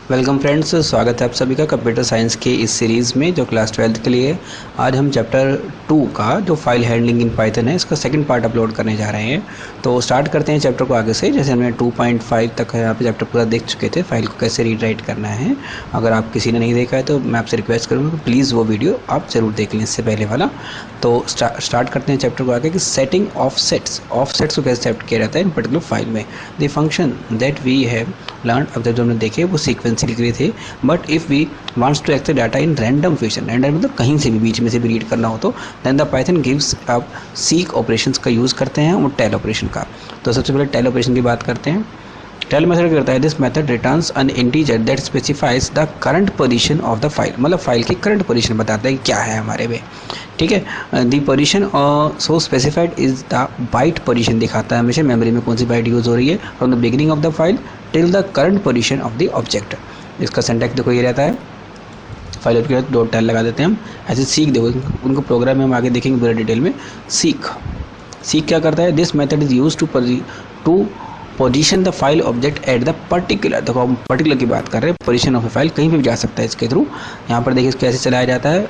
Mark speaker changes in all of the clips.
Speaker 1: Welcome friends, स्वागत है आप सभी का कंप्यूटर साइंस के इस सीरीज़ में जो क्लास 12th के लिए। आज हम चैप्टर 2 का जो फाइल हैंडलिंग इन पाइथन है इसका सेकंड पार्ट अपलोड करने जा रहे हैं। तो स्टार्ट करते हैं चैप्टर को आगे से। जैसे हमने 2.5 तक यहाँ पे चैप्टर पूरा देख चुके थे, फाइल को कैसे रीड राइट करना है। अगर आप किसी ने नहीं देखा है तो मैं आपसे रिक्वेस्ट करूँगा कि प्लीज़ वो वीडियो आप ज़रूर देख लें इससे पहले वाला। तो स्टार्ट करते हैं चैप्टर को आगे कि सेटिंग ऑफसेट्स को कैसे सेट किया जाता है इन पर्टिकुलर फाइल में। The function that we have learn, अब जब हमने देखे वो सीक्वेंस लिख रहे थे। But if we wants to access data in random fashion, random मतलब कहीं से भी बीच में से भी रीड करना हो तो then the Python gives up seek operations का यूज़ करते हैं और टेल ऑपरेशन का। तो सबसे पहले टेल ऑपरेशन की बात करते हैं। टेल मेथड करता है this method returns an integer that specifies the current position of the file, मतलब फाइल की करंट पोजीशन बताता है कि क्या है हमारे में। ठीक है, the position so specified is the byte position, दिखाता है हमेशा मेमोरी में कौन सी बाइट यूज़ हो रही है from the beginning of the file till the current position of the object. इसका सिंटैक्स देखो ये रहता है, फाइल के डॉट टेल लगा देते हैं हम। ऐसे सीख देखो, उनको प्रोग्राम में हम आगे देखेंगे पूरा डिटेल में। सीख क्या करता है, this method is use to position the file object at the particular, देखो हम पर्टिकुलर की बात कर रहे हैं, पोजीशन ऑफ ए फाइल कहीं भी जा सकता है इसके थ्रू। यहाँ पर देखिए कैसे चलाया जाता है,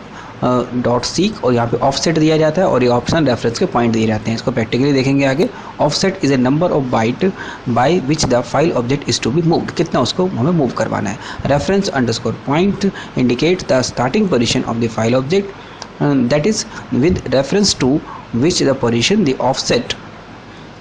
Speaker 1: डॉट सीक और यहाँ पे ऑफसेट दिया जाता है और ये ऑप्शन रेफरेंस के पॉइंट दिए जाते हैं। इसको प्रैक्टिकली देखेंगे आगे। Offset is a number of byte by which the file object is to be moved, कितना उसको हमें मूव करवाना है। Reference underscore point indicate the starting position of the file object that is with reference to which the position the offset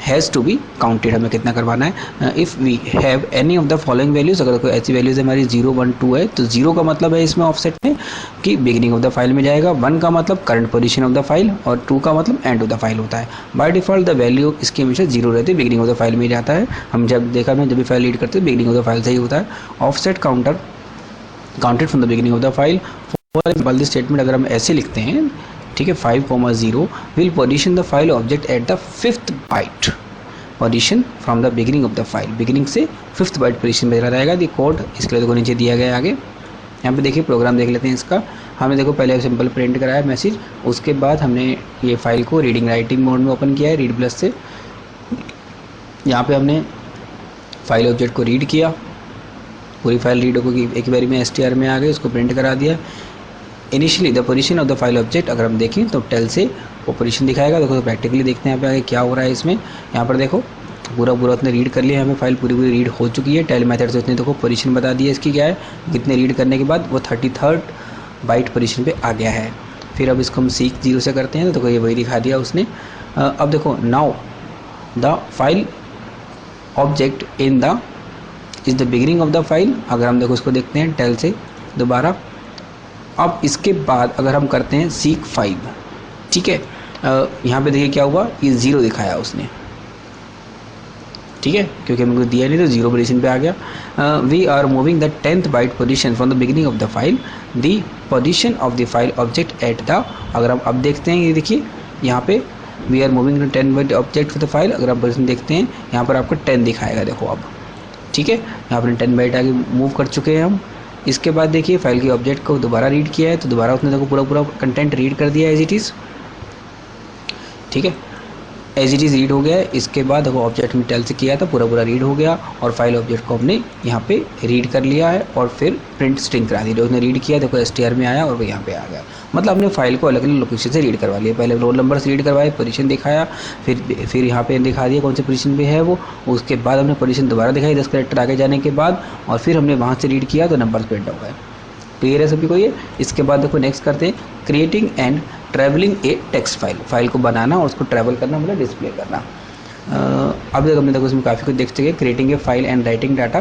Speaker 1: has to be counted, हमें कितना करवाना है। If we have any of the following values, अगर कोई ऐसी values हमारी 0, 1, 2 है तो 0 का मतलब है इसमें ऑफसेट में कि बिगिनिंग ऑफ द फाइल में जाएगा, 1 का मतलब current position of the file और 2 का मतलब एंड ऑफ द फाइल होता है। बाय डिफ़ॉल्ट द वैल्यू इसकी हमेशा 0 रहती है, बिगिनिंग ऑफ द फाइल में जाता है। हम जब देखा मैं जब भी फाइल रीड करते हैं बिगिनिंग ऑफ द फाइल से ही होता है। Offset counted from the beginning of the file. For example this statement अगर हम ऐसे लिखते हैं, ठीक है, 5,0 will position the file object at the 5th byte position from the beginning of the file, beginning से 5th बाइट पोजीशन में रहेगा। दी कोड इसके लिए देखो नीचे दिया गया है आगे। यहाँ पे देखिए प्रोग्राम देख लेते हैं इसका। हमने देखो पहले सिंपल प्रिंट कराया मैसेज, उसके बाद हमने ये फाइल को रीडिंग राइटिंग मोड में ओपन किया है रीड प्लस से। यहाँ पे हमने फाइल ऑब्जेक्ट को रीड किया, पूरी फाइल रीड होगी एक बारी में str में आ गई, उसको प्रिंट करा दिया। Initially the position of the file object अगर हम देखें तो टेल से वो पोजीशन दिखाएगा। देखो तो प्रैक्टिकली देखते हैं यहाँ पे आगे क्या हो रहा है इसमें। यहाँ पर देखो पूरा उसने रीड कर लिया, हमें फाइल पूरी रीड हो चुकी है। टेल मेथड से उसने देखो पोजीशन बता दी है इसकी क्या है, कितने रीड करने के बाद वो 33rd बाइट पोजीशन पे आ गया है। फिर अब इसको हम सीक 0 से करते हैं तो देखो ये वही दिखा दिया उसने। अब देखो now the file object in the is the beginning of the file, अगर हम देखो उसको देखते हैं टेल से दोबारा। अब इसके बाद अगर हम करते हैं सीक 5, ठीक है, यहाँ पे देखिए क्या हुआ, ये 0 दिखाया उसने, ठीक है, क्योंकि हमको दिया नहीं तो 0 पोजीशन पे आ गया। We are moving the 10th byte position from the beginning of the file, the position of the file object at the, अगर हम अब देखते हैं ये देखिए यहाँ पे we are moving the 10 byte object for the file, अगर आप पोजीशन देखते हैं यहाँ पर आपको 10 दिखाएगा। देखो अब ठीक है, यहाँ पर 10 बाइट आगे मूव कर चुके हैं हम। इसके बाद देखिए फाइल के ऑब्जेक्ट को दोबारा रीड किया है तो दोबारा उसने देखो पूरा कंटेंट रीड कर दिया एज इट इज़, ठीक है, एज इट इज़ रीड हो गया है। इसके बाद देखो ऑब्जेक्ट में टेल से किया था पूरा रीड हो गया और फाइल ऑब्जेक्ट को हमने यहाँ पे रीड कर लिया है और फिर प्रिंट स्ट्रिंग करा दी। उसने रीड किया देखो str में आया और वो यहाँ पे आ गया, मतलब हमने फाइल को अलग अलग लोकेशन से रीड करवा लिया। पहले रोल नंबर से रीड करवाए, पोजीशन दिखाया, फिर यहाँ पे दिखा दिया कौन से पोजीशन पे है वो। उसके बाद हमने पोजीशन दोबारा दिखाई 10 कैरेक्टर आगे जाने के बाद और फिर हमने वहाँ से रीड किया तो नंबर प्रिंट हो गए। क्लियर है सभी को ये। इसके बाद देखो नेक्स्ट करते हैं creating and travelling A text file को बनाना और उसको ट्रैवल करना मतलब डिस्प्ले करना। अब देखो हमने देखो इसमें काफ़ी कुछ देख चुके। Creating a file and writing data.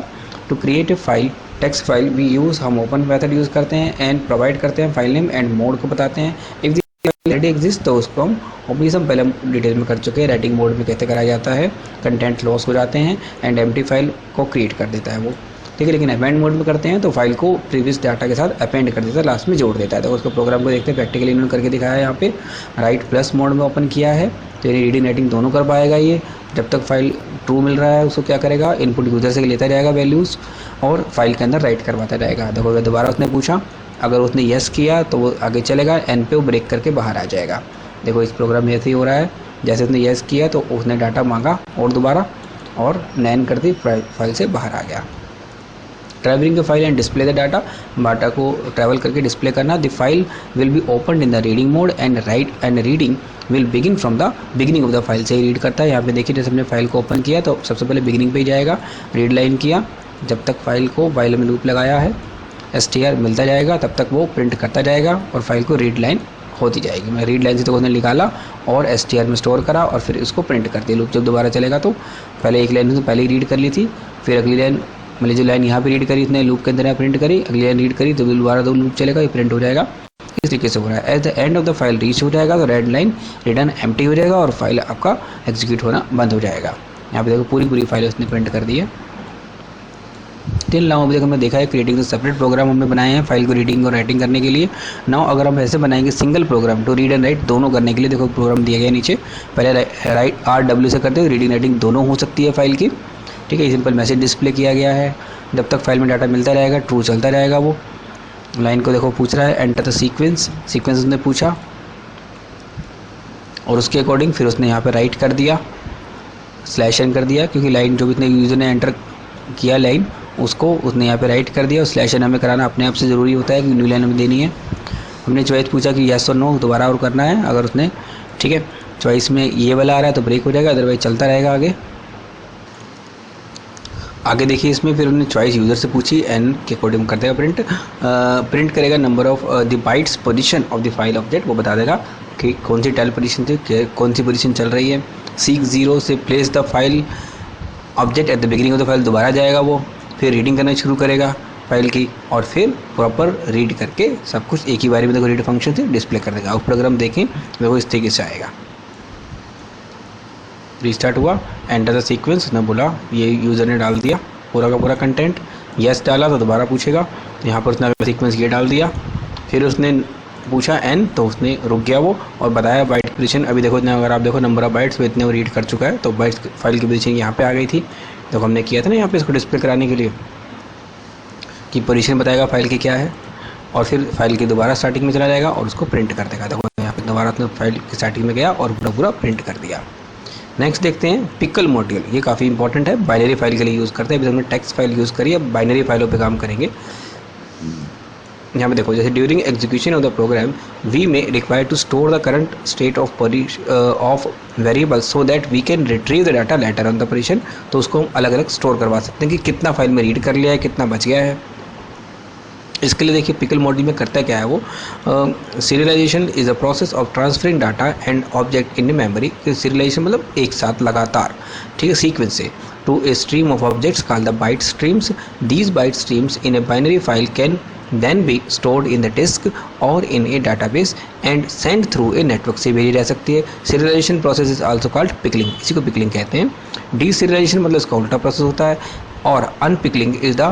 Speaker 1: To create a file text file we use, हम ओपन मेथड यूज़ करते हैं एंड प्रोवाइड करते हैं फाइल नेम एंड मोड को बताते हैं। इफ द ऑलरेडी एग्जिस्ट तो उसको हम ओपन हम पहले डिटेल में कर चुके हैं। राइटिंग मोड में कैसे कराया जाता है, कंटेंट लॉस हो जाते हैं एंड एम्प्टी फाइल को क्रिएट कर देता है वो, ठीक है। लेकिन अपेंड मोड में करते हैं तो फाइल को प्रीवियस डाटा के साथ अपेंड कर देता है, लास्ट में जोड़ देता है। तो उसको प्रोग्राम को देखते हैं प्रैक्टिकली इन्होंने करके दिखाया है। यहाँ पे राइट प्लस मोड में ओपन किया है तो ये रीडिंग राइटिंग दोनों कर पाएगा। ये जब तक फाइल ट्रू मिल रहा है उसको क्या करेगा, इनपुट यूज़र से लेता जाएगा वैल्यूज़ और फाइल के अंदर राइट करवाता रहेगा। देखो अगर दोबारा उसने पूछा, अगर उसने येस किया तो वो आगे चलेगा, एन पे वो ब्रेक करके बाहर आ जाएगा। देखो इस प्रोग्राम में ऐसे ही हो रहा है, जैसे उसने येस किया तो उसने डाटा मांगा और दोबारा और नैन कर दी, फाइल से बाहर आ गया। Travelling the file and display the data, data को ट्रैवल करके डिस्प्ले करना। The file will be open in the reading mode and reading will begin from the beginning of the file से ही रीड करता है। यहाँ पे देखिए जैसे हमने फाइल को ओपन किया तो सबसे पहले बिगिनिंग पे ही जाएगा, रीड लाइन किया, जब तक फाइल को वाइल में लूप लगाया है str मिलता जाएगा तब तक वो प्रिंट करता जाएगा और फाइल को रीड लाइन होती जाएगी। मैं रीड लाइन से तो उसने निकाला और str में स्टोर करा और फिर इसको प्रिंट कर दिया। लूप जब दोबारा चलेगा तो पहले एक लाइन उसने पहले ही रीड कर ली थी, फिर अगली लाइन मतलब जो लाइन यहाँ पे रीड करी उसने लूप के अंदर प्रिंट करी, अगली लाइन रीड करी तो दोबारा दो लूप चलेगा, ये प्रिंट हो जाएगा। इस तरीके से हो रहा है। At the end of the file reach हो जाएगा तो रेड लाइन रिटर्न एम्प्टी हो जाएगा और फाइल आपका एग्जीक्यूट होना बंद हो जाएगा। यहाँ पे देखो पूरी फाइल उसने प्रिंट कर दी है। टिल नाउ अभी तक हमने देखा है क्रिएटिंग सेपरेट प्रोग्राम हमने बनाए हैं फाइल को रीडिंग और राइटिंग करने के लिए। नाउ अगर हम ऐसे बनाएंगे single program to read and write दोनों करने के लिए, देखो प्रोग्राम दिया गया नीचे, पहले राइट RW से करते हो, रीडिंग राइटिंग दोनों हो सकती है फाइल की, ठीक है। सिंपल मैसेज डिस्प्ले किया गया है, जब तक फाइल में डाटा मिलता रहेगा ट्रू चलता रहेगा। वो लाइन को देखो पूछ रहा है एंटर द सीक्वेंस उसने पूछा और उसके अकॉर्डिंग फिर उसने यहाँ पे राइट कर दिया, /n कर दिया, क्योंकि लाइन जो भी इतने यूज़र ने एंटर किया लाइन उसको उसने यहाँ पे राइट कर दिया। और /n हमें कराना अपने आप से ज़रूरी होता है कि न्यू लाइन हमें देनी है। हमने चॉइस पूछा कि येस और नो दोबारा और करना है, अगर उसने ठीक है चॉइस में ये वाला आ रहा है तो ब्रेक हो जाएगा, अदरवाइज चलता रहेगा आगे देखिए इसमें फिर उन्होंने चॉइस यूज़र से पूछी, n के अकॉर्डिंग कर देगा प्रिंट करेगा number of the bytes position of the file object, वो बता देगा कि कौन सी टेल पोजीशन थी, कौन सी पोजीशन चल रही है। सीक 0 से place the file object at the beginning of the file, दोबारा जाएगा वो, फिर रीडिंग करना शुरू करेगा फाइल की और फिर प्रॉपर रीड करके सब कुछ एक ही बारे में देखो रीड फंक्शन से डिस्प्ले कर देगा। और प्रोग्राम देखें देखो इस तरीके से आएगा। रीस्टार्ट हुआ, एंटर द सीक्वेंस ने बोला, ये यूज़र ने डाल दिया पूरा का पूरा कंटेंट, यस डाला तो दोबारा पूछेगा, तो यहाँ पर उसने सीक्वेंस ये डाल दिया, फिर उसने पूछा n तो उसने रुक गया वो और बताया बाइट पोजीशन। अभी देखो इतने अगर आप देखो नंबर ऑफ बाइट्स इतने वो रीड कर चुका है, तो बाइट्स फाइल की पोजीशन यहाँ पे आ गई थी, तो हमने किया था ना यहाँ पे इसको डिस्प्ले कराने के लिए कि पोजीशन बताएगा फाइल की क्या है, और फिर फाइल की दोबारा स्टार्टिंग में चला जाएगा और उसको प्रिंट कर देगा। देखो यहाँ पे दोबारा उसने फाइल की स्टार्टिंग में गया और पूरा प्रिंट कर दिया। नेक्स्ट देखते हैं पिकल मॉड्यूल, ये काफ़ी इंपॉर्टेंट है, बाइनरी फाइल के लिए यूज़ करते हैं। अभी हमने टेक्स्ट फाइल यूज़ करी, अब बाइनरी फाइलों पे काम करेंगे। यहाँ पे देखो जैसे during execution of the program we may require to store the current state of variable so that we can retrieve the data later on the position, तो उसको हम अलग अलग स्टोर करवा सकते हैं कि कितना फाइल में रीड कर लिया है, कितना बच गया है। इसके लिए देखिए पिकल मॉड्यूल में करता क्या है वो, serialization is a process of transferring data and object in memory. Serialization मतलब एक साथ लगातार, ठीक है, सीक्वेंस से to a stream of objects called the byte streams. These byte streams in a binary file can then be stored in the disk or in a database and sent through a network से भेजी जा सकती है। serialization process is also called pickling, इसी को pickling कहते हैं। deserialization मतलब इसका उल्टा प्रोसेस होता है और unpickling is the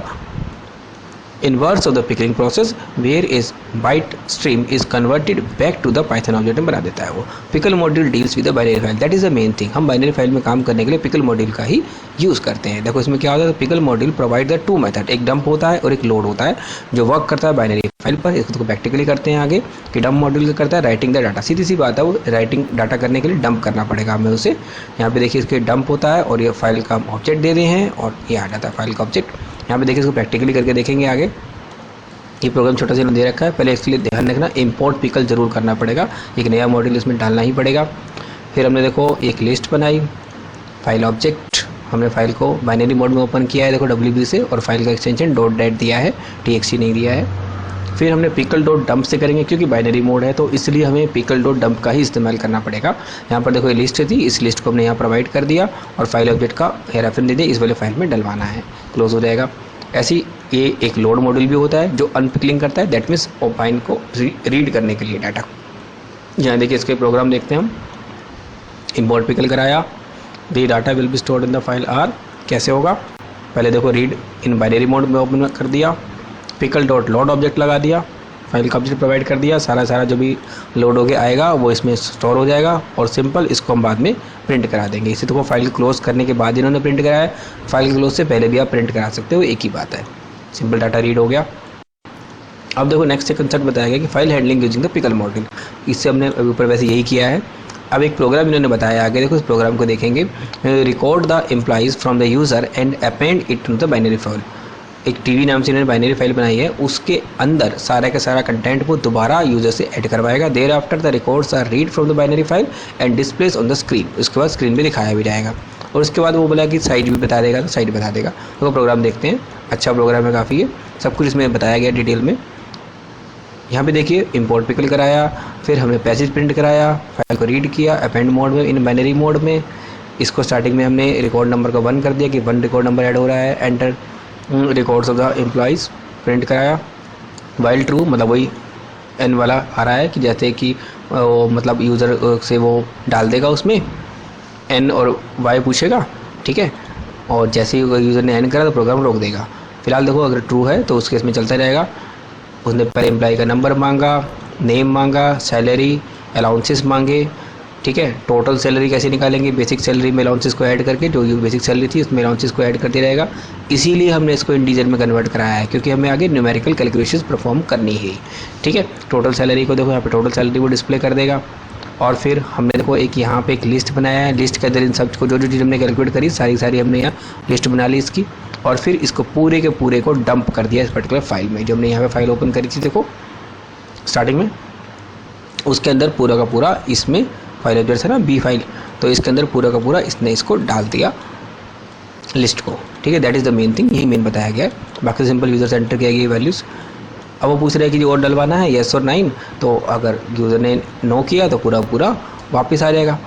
Speaker 1: inverse of the pickling process where is byte stream is converted back to the Python object में बना देता है वो। pickle module deals with the binary file, that is the main thing। हम binary file में काम करने के लिए pickle module का ही यूज़ करते हैं। देखो इसमें क्या होता है, pickle module provide the two method, एक dump होता है और एक load होता है जो वर्क करता है binary फाइल पर। इसको प्रैक्टिकली करते हैं आगे कि डंप मॉड्यूल क्या करता है, राइटिंग द डाटा। सीधी सी बात है, वो राइटिंग डाटा करने के लिए डंप करना पड़ेगा हमें उसे। यहाँ पे देखिए इसके डंप होता है और ये फाइल का ऑब्जेक्ट दे रहे हैं और ये आ जाता है फाइल का ऑब्जेक्ट। यहाँ पे देखिए इसको प्रैक्टिकली करके देखेंगे आगे। ये प्रोग्राम छोटा सा दे रखा है, पहले इसके लिए ध्यान रखना इंपोर्ट पिकल जरूर करना पड़ेगा, एक नया मॉड्यूल इसमें डालना ही पड़ेगा। फिर हमने देखो एक लिस्ट बनाई, फाइल ऑब्जेक्ट, हमने फाइल को बाइनरी मोड में ओपन किया है देखो WB से, और फाइल का एक्सटेंशन .dat दिया है, TXT नहीं दिया है। फिर हमने पिकल डॉट डंप से करेंगे क्योंकि बाइनरी मोड है तो इसलिए हमें पिकल डॉट डंप का ही इस्तेमाल करना पड़ेगा। यहाँ पर देखो ये लिस्ट थी, इस लिस्ट को हमने यहाँ प्रोवाइड कर दिया और फाइल ऑब्जेक्ट का रेफरेंस दे दिया, इस वाले फाइल में डलवाना है, क्लोज हो जाएगा। ऐसी ये एक लोड मॉड्यूल भी होता है जो अनपिकलिंग करता है, दैट मीन्स फाइल को रीड करने के लिए डाटा। यहाँ देखिए इसके प्रोग्राम देखते हैं हम। इंपोर्ट पिकल कराया, the data will be stored in the file r, कैसे होगा, पहले देखो रीड इन बाइनरी मोड में ओपन कर दिया, पिकल डॉट लोड ऑब्जेक्ट लगा दिया, फाइल का ऑब्जेक्ट प्रोवाइड कर दिया, सारा जो भी लोड होके आएगा वो इसमें स्टोर हो जाएगा और सिंपल इसको हम बाद में प्रिंट करा देंगे। इसी तो फाइल क्लोज करने के बाद इन्होंने प्रिंट कराया, फाइल क्लोज से पहले भी आप प्रिंट करा सकते हो, एक ही बात है। सिंपल डाटा रीड हो गया। अब देखो नेक्स्ट कंसेप्ट बताया गया कि file handling using the pickle module, इससे हमने ऊपर वैसे यही किया है। अब एक प्रोग्राम इन्होंने बताया आगे, देखो इस प्रोग्राम को देखेंगे। Record the employees from the user and append it to the binary file. एक टीवी नाम से इन्होंने बाइनरी फाइल बनाई है, उसके अंदर सारा का सारा कंटेंट वो दोबारा यूजर से ऐड करवाएगा। There after the records are read from the binary file and displays on the screen. उसके बाद स्क्रीन पे दिखाया भी जाएगा और उसके बाद वो बोला कि साइड भी बता देगा, तो साइड बता देगा। तो वो प्रोग्राम देखते हैं, अच्छा प्रोग्राम है काफ़ी है, सब कुछ इसमें बताया गया डिटेल में। यहाँ पे देखिए इंपोर्ट पिकल कराया, फिर हमने पैसेज प्रिंट कराया, फाइल को रीड किया अपेंड मोड में, इन बाइनरी मोड में। इसको स्टार्टिंग में हमने रिकॉर्ड नंबर को 1 कर दिया कि 1 रिकॉर्ड नंबर ऐड हो रहा है। Enter records of the employees print कराया। वाइल ट्रू मतलब वही एन वाला आ रहा है कि जैसे कि मतलब यूज़र से वो डाल देगा उसमें एन और वाई पूछेगा, ठीक है। और जैसे ही यूज़र ने एन करा तो प्रोग्राम रोक देगा। फिलहाल देखो अगर ट्रू है तो उस केस में चलता रहेगा। उसने पहले एम्प्लॉय का नंबर मांगा, नेम मांगा, सैलरी, अलाउंसेस मांगे, ठीक है। टोटल सैलरी कैसे निकालेंगे, बेसिक सैलरी में अलाउंसेस को ऐड करके, जो बेसिक सैलरी थी उसमें अलाउंसेस को ऐड करते रहेगा। इसीलिए हमने इसको इंटीजर में कन्वर्ट कराया है क्योंकि हमें आगे न्यूमेरिकल कैलकुलेशंस परफॉर्म करनी है, ठीक है। टोटल सैलरी को देखो यहाँ पे टोटल सैलरी वो डिस्प्ले कर देगा। और फिर हमने देखो एक यहाँ पे एक लिस्ट बनाया है, लिस्ट के अंदर इन सब को जो चीज़ हमने कैलकुलेट करी सारी हमने यहाँ लिस्ट बना ली इसकी। और फिर इसको पूरे के पूरे को डंप कर दिया इस पर्टिकुलर फाइल में, जो हमने यहाँ पे फाइल ओपन करी थी देखो स्टार्टिंग में, उसके अंदर पूरा का पूरा इसमें फाइल एड्रेस है ना बी फाइल, तो इसके अंदर पूरा का पूरा इसने इसको डाल दिया लिस्ट को, ठीक है। That is the main thing, यही मेन बताया गया है। बाकी सिंपल यूज़र से एंटर किया गया वैल्यूज़। अब वो पूछ रहे हैं कि जो और डलवाना है येस और 9, तो अगर यूज़र ने नो किया तो पूरा पूरा वापस आ जाएगा,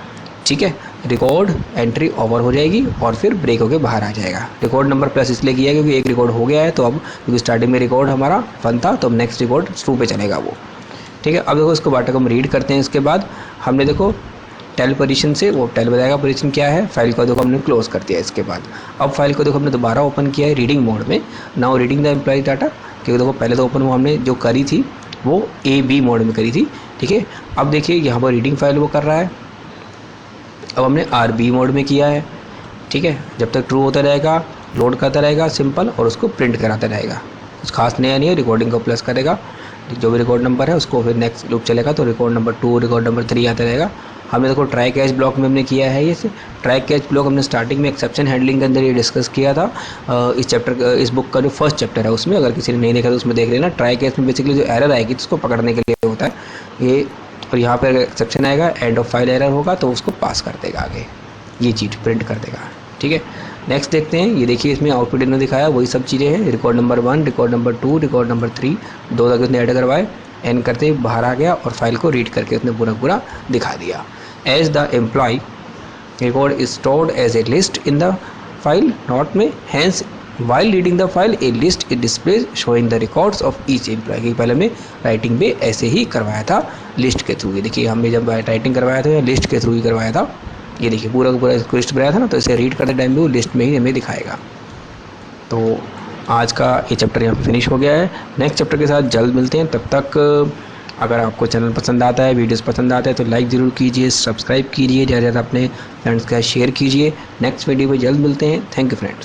Speaker 1: ठीक है। रिकॉर्ड एंट्री ओवर हो जाएगी और फिर ब्रेक होकर बाहर आ जाएगा। रिकॉर्ड नंबर प्लस इसलिए किया क्योंकि एक रिकॉर्ड हो गया है, तो अब क्योंकि स्टार्टिंग में रिकॉर्ड हमारा 1 था तो अब नेक्स्ट रिकॉर्ड 2 पे चलेगा वो, ठीक है। अब देखो इसको बाटा को हम रीड करते हैं। इसके बाद हमने देखो टेल पोजीशन से वो टेल बताएगा पोजीशन क्या है। फाइल को देखो हमने क्लोज कर दिया। इसके बाद अब फाइल को देखो हमने दोबारा ओपन किया है रीडिंग मोड में। Now reading the employ data, क्योंकि देखो पहले तो ओपन वो हमने जो करी थी वो AB मोड में करी थी, ठीक है। अब देखिए यहाँ पर रीडिंग फाइल वो कर रहा है, अब हमने RB मोड में किया है, ठीक है। जब तक ट्रू होता रहेगा लोड करता रहेगा सिंपल और उसको प्रिंट कराता रहेगा। कुछ खास नया नहीं है, रिकॉर्डिंग को प्लस करेगा, जो भी रिकॉर्ड नंबर है उसको फिर नेक्स्ट लूप चलेगा तो रिकॉर्ड नंबर 2 रिकॉर्ड नंबर 3 आता रहेगा। हमने देखो ट्राई कैच ब्लॉक में हमने किया है। ये ट्राई कैच ब्लॉक हमने स्टार्टिंग में एक्सेप्शन हैंडलिंग के अंदर ये डिस्कस किया था। इस चैप्टर इस बुक का जो फर्स्ट चैप्टर है उसमें, अगर किसी ने नहीं देखा तो उसमें देख लेना। ट्राई कैच में बेसिकली जो एरर आएगी तो उसको पकड़ने के लिए होता है ये, और यहाँ पर अगर एक्सेप्शन आएगा एंड ऑफ फाइल एरर होगा तो उसको पास कर देगा आगे, ये चीज़ प्रिंट कर देगा, ठीक है। नेक्स्ट देखते हैं। ये देखिए इसमें आउटपुट इन्होंने दिखाया वही सब चीज़ें हैं। Record number 1, record number 2, record number 3, 2 तक उसने ऐड करवाए, एन करते ही बाहर आ गया और फाइल को रीड करके उसने पूरा पूरा दिखा दिया। As the employ record is stored as a list in the file not में, hence while reading the file a list is displayed showing the records of each employee। कि पहले में राइटिंग में ऐसे ही करवाया था लिस्ट के थ्रू। ये देखिए हमने जब राइटिंग करवाया था या लिस्ट के थ्रू ही करवाया था। ये देखिए पूरा पूरा लिस्ट बनाया था ना, तो इसे रीड करते टाइम भी वो लिस्ट में ही हमें दिखाएगा। तो आज का ये चैप्टर यहाँ फिनिश हो गया है। नेक्स्ट चैप्टर के साथ जल्द मिलते हैं। तब तक अगर आपको चैनल पसंद आता है, वीडियोस पसंद आते हैं तो लाइक ज़रूर कीजिए, सब्सक्राइब कीजिए, ज़्यादा से ज़्यादा अपने फ्रेंड्स के साथ शेयर कीजिए। नेक्स्ट वीडियो में जल्द मिलते हैं। Thank you friends.